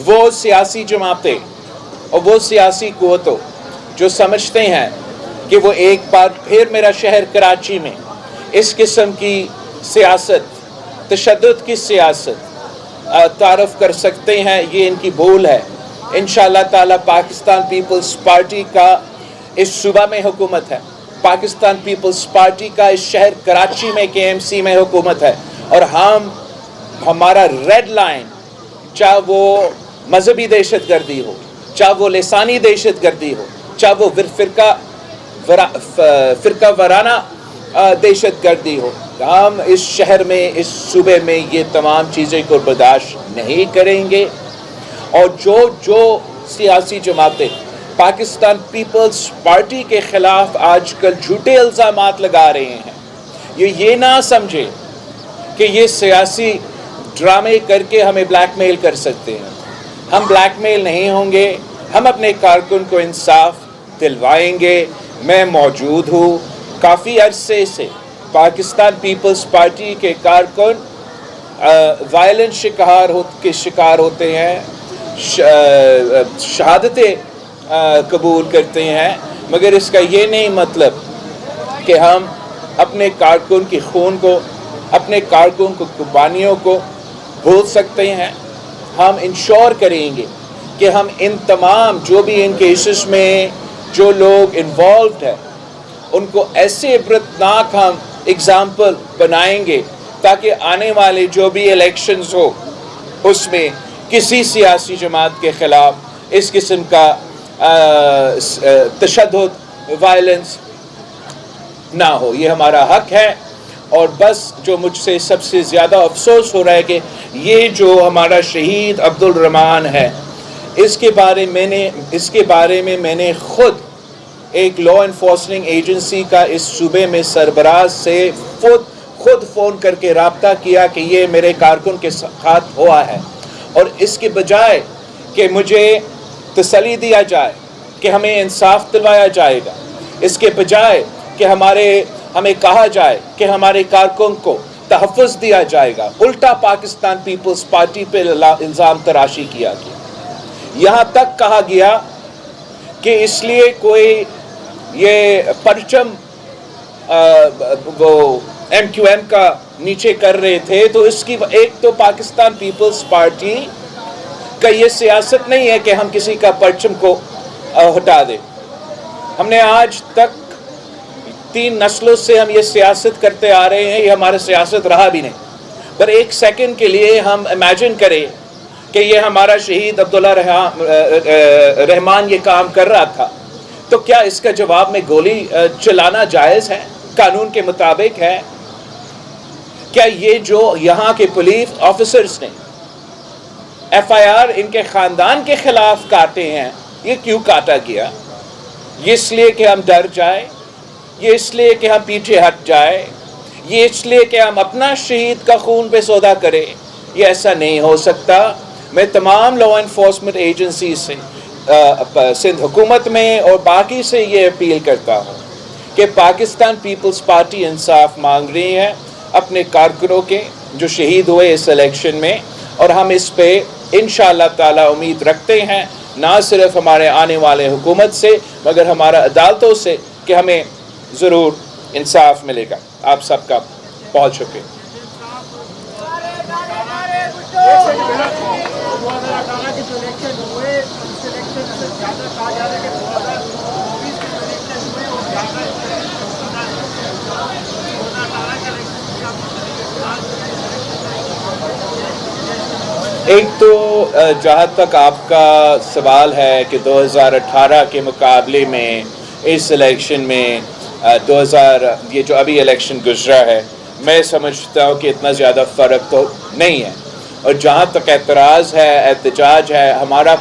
وہ سیاسی جماعتیں اور وہ سیاسی قوتوں جو سمجھتے ہیں کہ وہ ایک بار پھر میرا شہر کراچی میں اس قسم کی سیاست، تشدد کی سیاست تعارف کر سکتے ہیں، یہ ان کی بھول ہے۔ انشاءاللہ تعالی پاکستان پیپلز پارٹی کا اس صوبہ میں حکومت ہے، پاکستان پیپلز پارٹی کا اس شہر کراچی میں KMC میں حکومت ہے، اور ہمارا ریڈ لائن، چاہے وہ مذہبی دہشت گردی ہو، چاہے وہ لسانی دہشت گردی ہو، چاہے وہ فرقہ وارانہ دہشت گردی ہو، ہم اس شہر میں، اس صوبے میں یہ تمام چیزیں کو برداشت نہیں کریں گے۔ اور جو سیاسی جماعتیں پاکستان پیپلز پارٹی کے خلاف آج کل جھوٹے الزامات لگا رہے ہیں، یہ نہ سمجھے کہ یہ سیاسی ڈرامے کر کے ہمیں بلیک میل کر سکتے ہیں۔ ہم بلیک میل نہیں ہوں گے، ہم اپنے کارکن کو انصاف دلوائیں گے۔ میں موجود ہوں، کافی عرصے سے پاکستان پیپلز پارٹی کے کارکن وائلنس کے شکار ہوتے ہیں، شہادتیں قبول کرتے ہیں، مگر اس کا یہ نہیں مطلب کہ ہم اپنے کارکن کی خون کو، اپنے کارکن کو قربانیوں کو بھول سکتے ہیں۔ ہم انشور کریں گے کہ ہم ان تمام جو بھی ان کیسز میں جو لوگ انوالوڈ ہیں ان کو ایسے عبرتناک ہم اگزامپل بنائیں گے تاکہ آنے والے جو بھی الیکشنز ہو اس میں کسی سیاسی جماعت کے خلاف اس قسم کا تشدد، وائلنس نہ ہو۔ یہ ہمارا حق ہے۔ اور بس جو مجھ سے سب سے زیادہ افسوس ہو رہا ہے کہ یہ جو ہمارا شہید عبدالرحمان ہے، اس کے بارے میں میں نے خود ایک لا انفورسمنٹ ایجنسی کا اس صوبے میں سربراہ سے خود فون کر کے رابطہ کیا کہ یہ میرے کارکن کے ساتھ ہوا ہے، اور اس کے بجائے کہ مجھے تسلی دیا جائے کہ ہمیں انصاف دلوایا جائے گا، اس کے بجائے کہ ہمیں کہا جائے کہ ہمارے کارکن کو تحفظ دیا جائے گا، الٹا پاکستان پیپلز پارٹی پہ الزام تراشی کیا گیا۔ یہاں تک کہا گیا کہ اس لیے کوئی یہ پرچم وہ MQM کا نیچے کر رہے تھے تو اس کی ایک تو پاکستان پیپلز پارٹی کا یہ سیاست نہیں ہے کہ ہم کسی کا پرچم کو ہٹا دیں۔ ہم نے آج تک 3 نسلوں سے ہم یہ سیاست کرتے آ رہے ہیں، یہ ہمارا سیاست رہا بھی نہیں۔ پر ایک سیکنڈ کے لیے ہم امیجن کریں کہ یہ ہمارا شہید عبداللہ رحمان یہ کام کر رہا تھا، تو کیا اس کا جواب میں گولی چلانا جائز ہے؟ قانون کے مطابق ہے؟ کیا یہ جو یہاں کے پولیس آفیسرز نے FIR ان کے خاندان کے خلاف کاٹے ہیں، یہ کیوں کاٹا گیا؟ یہ اس لیے کہ ہم ڈر جائیں، یہ اس لیے کہ ہم پیچھے ہٹ جائیں، یہ اس لیے کہ ہم اپنا شہید کا خون پہ سودا کریں؟ یہ ایسا نہیں ہو سکتا۔ میں تمام لا انفورسمنٹ ایجنسی سے سندھ حکومت میں اور باقی سے یہ اپیل کرتا ہوں کہ پاکستان پیپلز پارٹی انصاف مانگ رہی ہے اپنے کارکنوں کے جو شہید ہوئے اس الیکشن میں، اور ہم اس پہ انشاءاللہ تعالی امید رکھتے ہیں نہ صرف ہمارے آنے والے حکومت سے مگر ہمارا عدالتوں سے کہ ہمیں ضرور انصاف ملے گا۔ آپ سب کا بہت شکریہ۔ ایک تو جہاں تک آپ کا سوال ہے کہ 2018 کے مقابلے میں اس الیکشن میں یہ جو ابھی الیکشن گزرا ہے، میں سمجھتا ہوں کہ اتنا زیادہ فرق تو نہیں ہے۔ اور جہاں تک اعتراض ہے، احتجاج ہے، ہمارا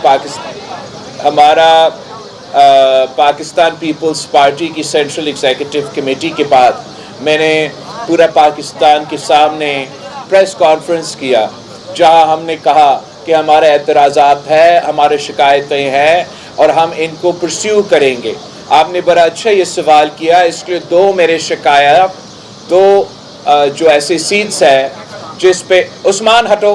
پاکستان پیپلز پارٹی کی سینٹرل ایگزیکٹو کمیٹی کے بعد میں نے پورا پاکستان کے سامنے پریس کانفرنس کیا جہاں ہم نے کہا کہ ہمارے اعتراضات ہیں، ہمارے شکایتیں ہیں اور ہم ان کو پرسیو کریں گے۔ آپ نے بڑا اچھا یہ سوال کیا، اس لیے 2 میرے شکایات، 2 جو ایسے سیٹس ہیں جس پہ عثمان ہٹو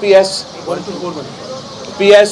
PS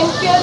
MQM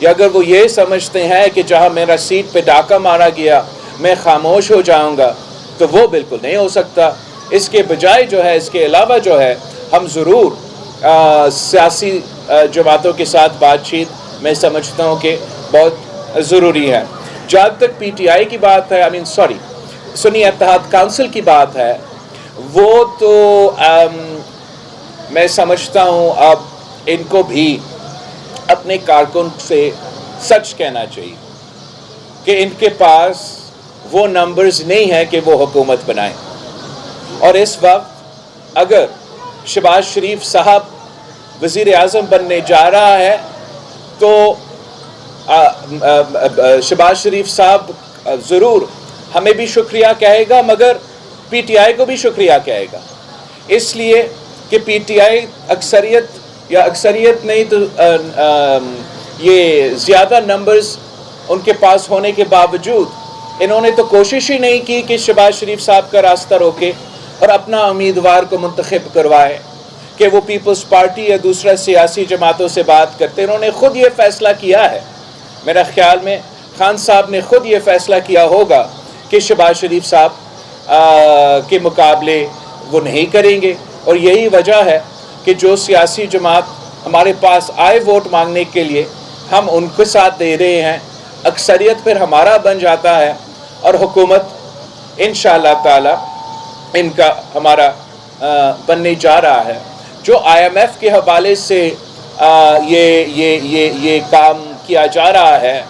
یا اگر وہ یہ سمجھتے ہیں کہ جہاں میرا سیٹ پہ ڈاکہ مارا گیا میں خاموش ہو جاؤں گا، تو وہ بالکل نہیں ہو سکتا۔ اس کے بجائے جو ہے، اس کے علاوہ جو ہے، ہم ضرور سیاسی جماعتوں کے ساتھ بات چیت میں سمجھتا ہوں کہ بہت ضروری ہے۔ جہاں تک پی ٹی آئی کی بات ہے، سنی اتحاد کونسل کی بات ہے، وہ تو میں سمجھتا ہوں اب ان کو بھی اپنے کارکن سے سچ کہنا چاہیے کہ ان کے پاس وہ نمبرز نہیں ہیں کہ وہ حکومت بنائیں، اور اس وقت اگر شہباز شریف صاحب وزیر اعظم بننے جا رہا ہے تو شہباز شریف صاحب ضرور ہمیں بھی شکریہ کہے گا، مگر پی ٹی آئی کو بھی شکریہ کہے گا، اس لیے کہ پی ٹی آئی اکثریت نہیں تو یہ زیادہ نمبرز ان کے پاس ہونے کے باوجود انہوں نے تو کوشش ہی نہیں کی کہ شہباز شریف صاحب کا راستہ روکے اور اپنا امیدوار کو منتخب کروائے کہ وہ پیپلز پارٹی یا دوسرا سیاسی جماعتوں سے بات کرتے۔ انہوں نے خود یہ فیصلہ کیا ہے، میرا خیال میں خان صاحب نے خود یہ فیصلہ کیا ہوگا کہ شہباز شریف صاحب کے مقابلے وہ نہیں کریں گے، اور یہی وجہ ہے کہ جو سیاسی جماعت ہمارے پاس آئے ووٹ مانگنے کے لیے ہم ان کے ساتھ دے رہے ہیں، اکثریت پھر ہمارا بن جاتا ہے اور حکومت انشاءاللہ تعالی ان کا ہمارا بننے جا رہا ہے۔ جو آئی ایم ایف کے حوالے سے یہ کام کیا جا رہا ہے،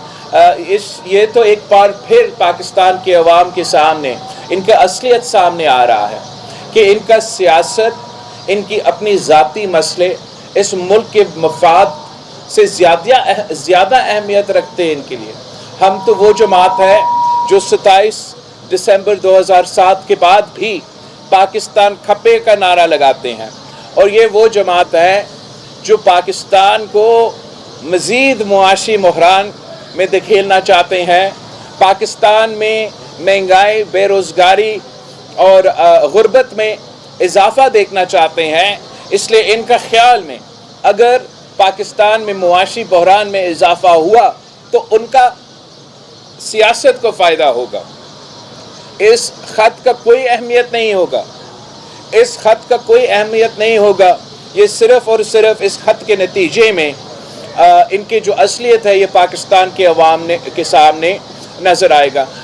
یہ تو ایک بار پھر پاکستان کے عوام کے سامنے ان کا اصلیت سامنے آ رہا ہے کہ ان کا سیاست، ان کی اپنی ذاتی مسئلے اس ملک کے مفاد سے زیادہ اہمیت رکھتے ہیں ان کے لیے۔ ہم تو وہ جماعت ہے جو 27 دسمبر 2007 کے بعد بھی پاکستان کھپے کا نعرہ لگاتے ہیں، اور یہ وہ جماعت ہے جو پاکستان کو مزید معاشی بحران میں دھکیلنا چاہتے ہیں، پاکستان میں مہنگائی، بے روزگاری اور غربت میں اضافہ دیکھنا چاہتے ہیں۔ اس لیے ان کا خیال میں اگر پاکستان میں معاشی بحران میں اضافہ ہوا تو ان کا سیاست کو فائدہ ہوگا۔ اس خط کا کوئی اہمیت نہیں ہوگا، اس خط کا کوئی اہمیت نہیں ہوگا، یہ صرف اور صرف اس خط کے نتیجے میں ان کی جو اصلیت ہے یہ پاکستان کے عوام کے سامنے نظر آئے گا۔